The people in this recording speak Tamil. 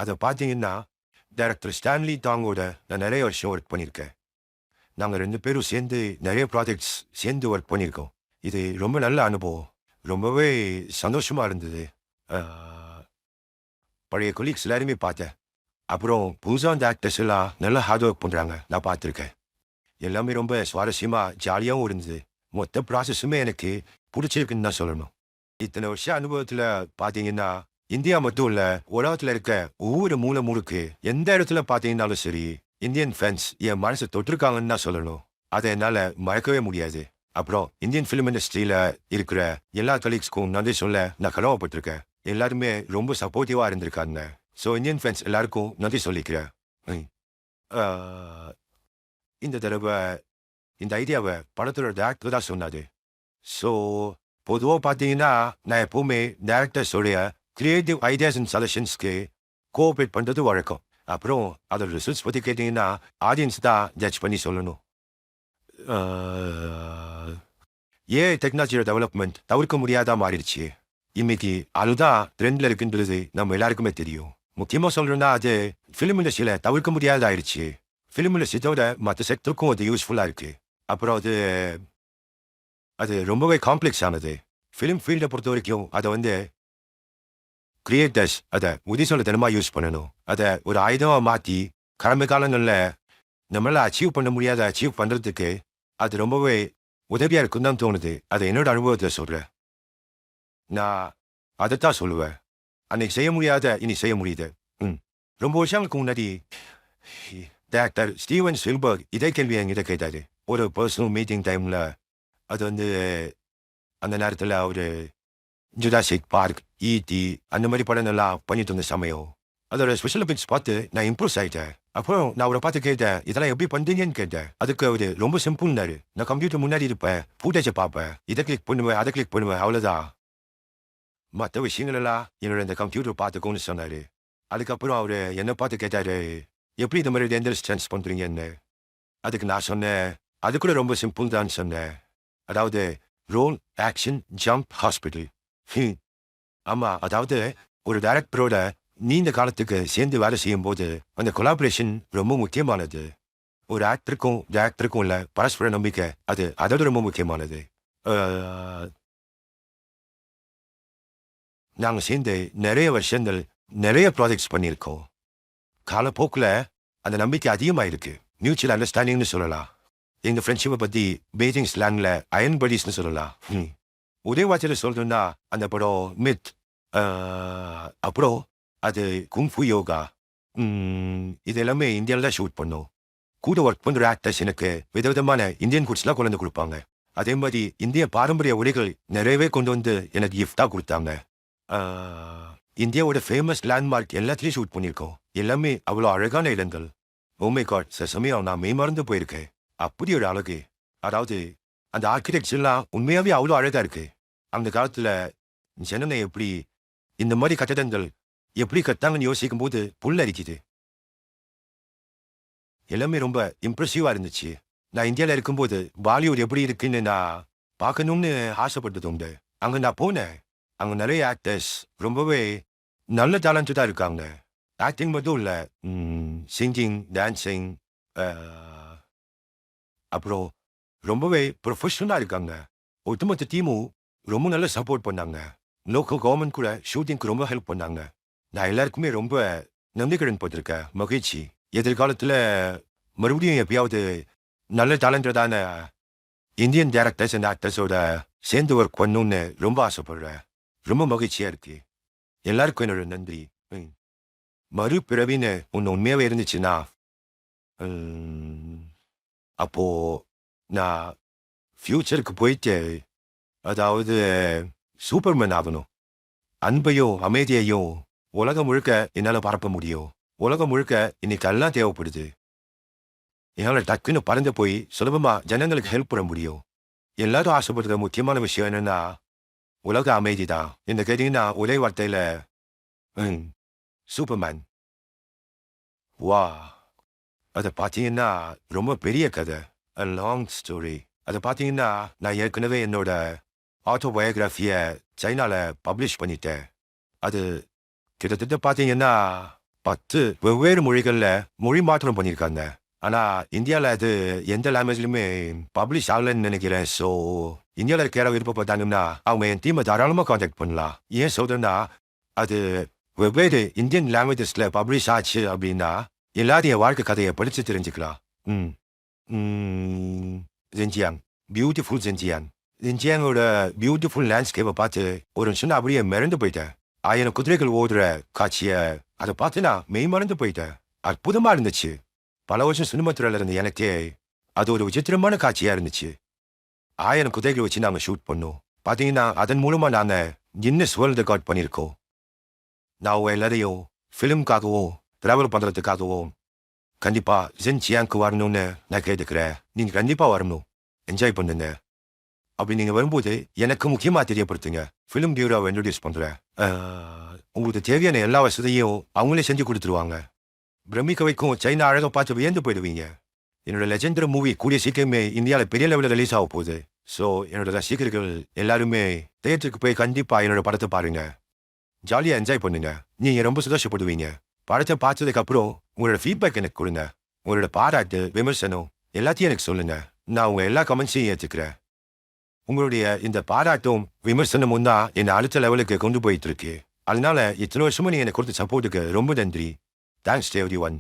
அதை பார்த்தீங்கன்னா, டைரக்டர் ஸ்டான்லி டாங்கோட நான் நிறைய வருஷம் ஒர்க் பண்ணியிருக்கேன். நாங்கள் 2 பேரும் சேர்ந்து நிறைய ப்ராஜெக்ட்ஸ் சேர்ந்து ஒர்க் பண்ணியிருக்கோம். இது ரொம்ப நல்ல அனுபவம். ரொம்பவே சந்தோஷமா இருந்தது. அ பழைய கொலீக்ஸ் எல்லாரையுமே பார்த்தேன். அப்புறம் புதுசா வந்த ஆக்டர்ஸ் எல்லாம் நல்லா ஹார்ட் ஒர்க் பண்றாங்க. நான் பார்த்துருக்கேன். எல்லாமே ரொம்ப சுவாரஸ்யமா, ஜாலியாவும் இருந்தது. மொத்த ப்ராசஸுமே எனக்கு புடிச்சிருக்குன்னு தான் சொல்லணும். இத்தனை வருஷம் அனுபவத்துல பார்த்தீங்கன்னா, இந்தியா மட்டும் இல்ல, உலகத்துல இருக்க ஒவ்வொரு மூலை முடுக்கு, எந்த இடத்துல பார்த்தீங்கன்னாலும் சரி, இந்தியன் ஃபேன்ஸ் என் மனசை தொட்டிருக்காங்கன்னு தான் சொல்லணும். அதை என்னால மறக்கவே முடியாது. அப்புறம் இந்தியன் ஃபிலிம் இண்டஸ்ட்ரியில இருக்கிற எல்லா கலீக்ஸ்க்கும் நன்றி சொல்ல நான் கடமைப்பட்டிருக்கேன். எல்லாருமே ரொம்ப சப்போர்ட்டிவா இருந்திருக்காங்க. ஸோ இந்தியன் ஃபேன்ஸ் எல்லாருக்கும் நன்றி சொல்லிக்கிறேன். ம். ஆ, இந்த தடவை இந்த ஐடியாவ படத்தோட டைரக்டர் தான் சொன்னாரு. ஸோ பொதுவா பார்த்தீங்கன்னா, நான் எப்பவுமே டைரக்டர்ஸோடைய கிரியேட்டிவ் ஐடியாஸ் அண்ட் சஜஷன்ஸ்க்கு கோஆப்பரேட் பண்றது வழக்கம். அப்புறம் அதோட ரிசல்ட்ஸ் பத்தி கேட்டீங்கன்னா, ஆடியன்ஸ் தான் ஜட்ஜ் பண்ணி சொல்லணும். ஆ, ஏஐ டெக்னாலஜியோட டெவலப்மெண்ட் தவிர்க்க முடியாதா மாறிடுச்சு. இன்னைக்கு அதுதான் ட்ரெண்ட்ல இருக்குன்றது நம்ம எல்லாருக்குமே தெரியும். முக்கியமா சொல்லணும்னா அது ஃபிலிம் இண்டஸ்ட்ரியில தவிர்க்க முடியாத ஆயிடுச்சு. ஃபிலிம் இண்டஸ்ட்ரியோட மற்ற செக்டருக்கும் அது யூஸ்ஃபுல்லா இருக்கு. அப்புறம் அது அது ரொம்பவே காம்ப்ளெக்ஸ் ஆனது. ஃபிலிம் ஃபீல்டை பொறுத்த வரைக்கும் அதை கிரியேட்டர்ஸ் அதை உதிசொலத்தனமா யூஸ் பண்ணணும். அதை ஒரு ஆயுதமா மாத்தி கடமை காலங்கள்ல நம்மளால அச்சீவ் பண்ண முடியாத அச்சீவ் பண்றதுக்கு அது ரொம்பவே உதவியா இருக்குன்னு தான் தோணுது. அதை என்னோட அனுபவத்துல சொல்றேன். நான் அதைத்தான் சொல்லுவேன். அன்னைக்கு செய்ய முடியாத இனி செய்ய முடியுது. ம். ரொம்ப வருஷங்களுக்கு முன்னாடி டைரக்டர் ஸ்டீவன் ஸ்பில்பர்க் இதே கேள்வி என்கிட்ட கேட்டாரு. ஒரு பர்சனல் மீட்டிங் டைம்ல அது அந்த நேரத்துல அவரு ஜுராசிக் பார்க், ஈடி அந்த மாதிரி படங்கள்லாம் பண்ணிட்டு இருந்த சமயம். அதோட ஸ்பெஷல் எஃபெக்ட்ஸ் பார்த்து நான் இம்ப்ரெஸ் ஆயிட்டேன். அப்புறம் நான் அவரை பார்த்து கேட்டேன், இதெல்லாம் எப்படி பண்றீங்கன்னு கேட்டேன். அதுக்கு அவரு ரொம்ப சிம்பிள்னாரு. நான் கம்ப்யூட்டர் முன்னாடி இருப்பேன், ஃபுட்டேஜை பார்ப்பேன், இதை கிளிக் பண்ணுவேன், அதை கிளிக் பண்ணுவேன், அவ்வளவுதான். மற்ற விஷயங்கள் எல்லாம் என்னோட இந்த கம்ப்யூட்டர் பார்த்துக்கோன்னு சொன்னாரு. அதுக்கப்புறம் அவரு என்ன பார்த்து கேட்டாரு, எப்படி இந்த மாதிரி ரெண்டர் ஸ்டன்ஸ் பண்றீங்கன்னு. அதுக்கு நான் சொன்னேன், அது கூட ரொம்ப சிம்பிள் தான் சொன்னேன். அதாவது ரோல், ஆக்ஷன், ஜம்ப், ஹாஸ்பிட்டல். ஆமா, அதாவது ஒரு டைரக்டரோட நீண்ட காலத்துக்கு சேர்ந்து வேலை செய்யும் போது அந்த கொலாபரேஷன் ரொம்ப முக்கியமானது. ஒரு ஆக்டருக்கும் டைரக்டருக்கும் உள்ள பரஸ்பர நம்பிக்கை அது அதோட ரொம்ப முக்கியமானது. அஹ், நாங்க சேர்ந்து நிறைய வருஷங்கள் நிறைய ப்ராஜெக்ட்ஸ் பண்ணியிருக்கோம். காலப்போக்கில் அந்த நம்பிக்கை அதிகமாயிருக்கு. மியூச்சுவல் அண்டர்ஸ்டாண்டிங்னு சொல்லலாம். எங்க ஃப்ரெண்ட்ஷிப்பை பத்தி பீஜிங் ஸ்லாங்ல அயன் படிஸ்னு சொல்லலாம். ஒரே வார்த்தையில சொல்லணும்னா அந்த படம் மித். அப்புறம் அது குங்ஃபு யோகா. இது எல்லாமே இந்தியாவில் தான் ஷூட் பண்ணோம். கூட ஒர்க் பண்ற ஆக்டர்ஸ் எனக்கு விதவிதமான இந்தியன் ஃபுட்ஸ்லாம் கொண்டு வந்து கொடுப்பாங்க. அதே மாதிரி இந்திய பாரம்பரிய உடைகள் நிறையவே கொண்டு வந்து எனக்கு கிஃப்டா கொடுத்தாங்க. இந்தியாவோட ஃபேமஸ் லேண்ட்மார்க் எல்லாத்துலேயும் ஷூட் பண்ணியிருக்கோம். எல்லாமே அவ்வளோ அழகான இடங்கள். ஓமை காட், சில சமயம் நான் மெய்மறந்து போயிருக்கேன். அப்படி ஒரு அழகு. அதாவது அந்த ஆர்கிடெக்ட்ஸ் எல்லாம் உண்மையாவே அவ்வளோ அழகா இருக்கு. அந்த காலத்துல ஜனங்க எப்படி இந்த மாதிரி கட்டடங்கள் எப்படி கட்டாங்கன்னு யோசிக்கும் போது புல் அரிக்குது. எல்லாமே ரொம்ப இம்ப்ரெசிவா இருந்துச்சு. நான் இந்தியாவில் இருக்கும்போது பாலிவுட் எப்படி இருக்குன்னு நான் பார்க்கணும்னு ஆசைப்பட்டது உண்டு. அங்க நான் போனேன். அங்க நிறைய ஆக்டர்ஸ் ரொம்பவே நல்ல டேலண்டடா இருக்காங்க. ஆக்டிங் மட்டும் இல்ல, சிங்கிங், டான்சிங், அப்புறம் ரொம்பவே ப்ரொஃபஷனலா இருக்காங்க. ஒட்டுமொத்த டீமும் ரொம்ப நல்லா சப்போர்ட் பண்ணாங்க. லோக்கல் கவர்மெண்ட் கூட ஷூட்டிங்க்கு ரொம்ப ஹெல்ப் பண்ணாங்க. நான் எல்லாருக்குமே ரொம்ப நம்பிக்கையுடன் போட்டிருக்கேன். மகிழ்ச்சி. எதிர்காலத்துல மறுபடியும் எப்பயாவது நல்ல டேலண்டடான இந்தியன் டைரக்டர்ஸ் அண்ட் ஆக்டர்ஸோட சேர்ந்து ஒர்க் பண்ணணும்னு ரொம்ப ஆசைப்படுறேன். ரொம்ப மகிழ்ச்சியா இருக்கு. எல்லாருக்கும் என்னோட நன்றி. மறுபிறவின்னு ஒன்று உண்மையாவே இருந்துச்சுன்னா அப்போ நான் ஃபியூச்சருக்கு போயிட்டு அதாவது சூப்பர்மேன் ஆகணும். அன்பையும் அமைதியையும் உலகம் முழுக்க என்னால பரப்ப முடியும். உலகம் முழுக்க இன்னைக்கு எல்லாம் தேவைப்படுது. என்னால டக்குன்னு பறந்து போய் சுலபமா ஜனங்களுக்கு ஹெல்ப் பண்ண முடியும். எல்லாரும் ஆசைப்படுற முக்கியமான விஷயம் என்னன்னா உலக அமைதி தான். என்ன கேட்டீங்கன்னா ஒரே வார்த்தையில சூப்பர்மேன். வா, அதை பார்த்தீங்கன்னா ரொம்ப பெரிய கதை. A long story. அதை பார்த்தீங்கன்னா நான் ஏற்கனவே என்னோட ஆட்டோபயோகிராஃபியை சைனால பப்ளிஷ் பண்ணிட்டேன். அது கிட்டத்தட்ட பார்த்தீங்கன்னா 10 வெவ்வேறு மொழிகள்ல மொழி மாற்றம் பண்ணியிருக்காங்க. ஆனா இந்தியால அது எந்த லாங்குவேஜ்லயுமே பப்ளிஷ் ஆகலைன்னு நினைக்கிறேன். ஸோ இந்தியால இருக்க யாராவது விருப்பப்பட்டாங்கன்னா அவங்க என் டீமை தாராளமாக காண்டாக்ட் பண்ணலாம். ஏன் சொல்றேன்னா அது வெவ்வேறு இந்தியன் லாங்குவேஜஸ்ல பப்ளிஷ் ஆச்சு அப்படின்னா எல்லாரும் என் வாழ்க்கை கதையை படிச்சு தெரிஞ்சுக்கலாம். ம் ம் ஜென்ஜியாங் பியூட்டிஃபுல் ஜென்ஜியாங் ஜென்ஜியாங்கோட பியூட்டிஃபுல் லேண்ட்ஸ்கேப்பை பார்த்து ஒரு நிமிஷம் அப்படியே மிரண்டு போயிட்டேன். 1000 குதிரைகள் ஓடுற காட்சியை அதை பார்த்து நான் மெய் மறந்து போயிட்டேன். அற்புதமா இருந்துச்சு. பல வருஷம் சினிமா துறையில இருந்த எனக்கே அது ஒரு விசித்திரமான காட்சியா இருந்துச்சு. 1000 குதிரைகளை வச்சு நாங்க ஷூட் பண்ணோம். பாத்தீங்கன்னா அதன் மூலமா நாங்க கின்னஸ் வேர்ல்ட் ரெக்கார்ட் பண்ணியிருக்கோம். நான் உங்க எல்லாரையும் ஃபிலிம்காகவும் டிராவல் பண்றதுக்காகவும் கண்டிப்பா ஜென்ஜியாங்க்கு வரணும்னு நான் கேட்டுக்கிறேன். நீங்க கண்டிப்பா வரணும். என்ஜாய் பண்ணுங்க. அப்படி நீங்க வரும்போது எனக்கு முக்கியமா தெரியப்படுத்துங்க. ஃபிலிம் பியூரோவை இன்ட்ரோடியூஸ் பண்றேன். உங்களுக்கு தேவையான எல்லா வசதியும் அவங்களே செஞ்சு கொடுத்துருவாங்க. பிரமிக்க வைக்கும் சைனா அழகை பார்த்து வியந்து போயிடுவீங்க. என்னோட லெஜெண்டரி மூவி கூடிய சீக்கிரமே இந்தியாவில் பெரிய லெவலில் ரிலீஸ் ஆக போகுது. ஸோ என்னோட ரசிகர்கள் எல்லாருமே தேட்டருக்கு போய் கண்டிப்பா என்னோட படத்தை பாருங்க. ஜாலியாக என்ஜாய் பண்ணுங்க. நீங்க ரொம்ப சந்தோஷப்படுவீங்க. படத்தை பார்த்ததுக்கு அப்புறம் உங்களோட ஃபீட்பேக் எனக்கு கொடுங்க. உங்களோட பாராட்டு விமர்சனம் எல்லாத்தையும் எனக்கு சொல்லுங்க. நான் உங்க எல்லா கமெண்ட்ஸையும் ஏற்றுக்கிறேன். உங்களுடைய இந்த பாராட்டும் விமர்சனமும் தான் என்னை அடுத்த லெவலுக்கு கொண்டு போயிட்டு இருக்கு. அதனால இத்தனை வருஷமும் நீங்க எனக்கு கொடுத்த சப்போர்ட்டுக்கு ரொம்ப நன்றி. Thanks to everyone.